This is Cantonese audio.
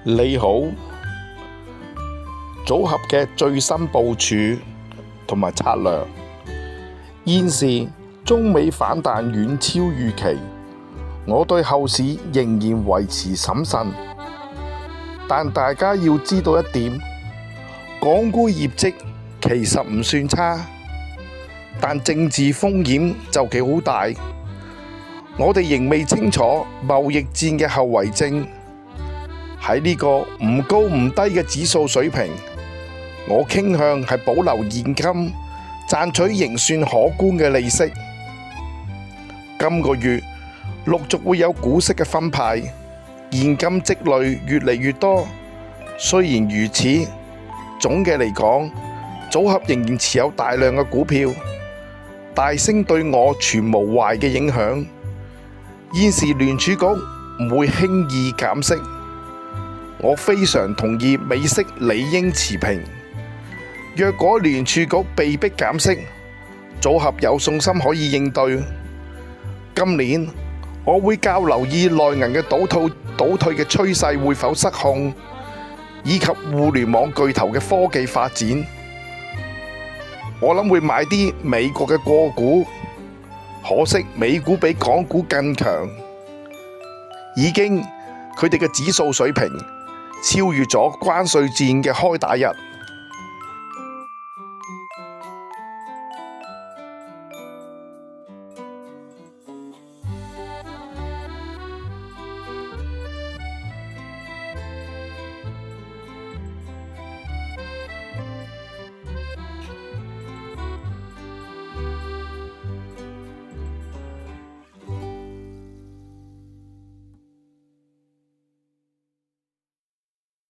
你好，組合嘅最新部署同埋策略。現時中美反彈遠超預期，我對後市仍然維持審慎。但大家要知道一點，港股業績其實唔算差，但政治風險就幾好大。我哋仍未清楚貿易戰嘅後遺症。喺呢個唔高唔低嘅指數水平，我傾向係保留現金，賺取仍算可觀嘅利息。今個月陸續會有股息嘅分派，現金積累越嚟越多。雖然如此，總嘅嚟講，組合仍然持有大量嘅股票，大升對我全無壞嘅影響。現時聯儲局唔會輕易減息。我非常同意美息理應持平。若果聯儲局被迫減息，組合有信心可以應對。今年我會較留意內銀嘅倒退嘅趨勢會否失控，以及互聯網巨頭嘅科技發展。我諗會買啲美國嘅個股，可惜美股比港股更強，佢哋嘅指數水平超越咗關稅戰嘅開打日。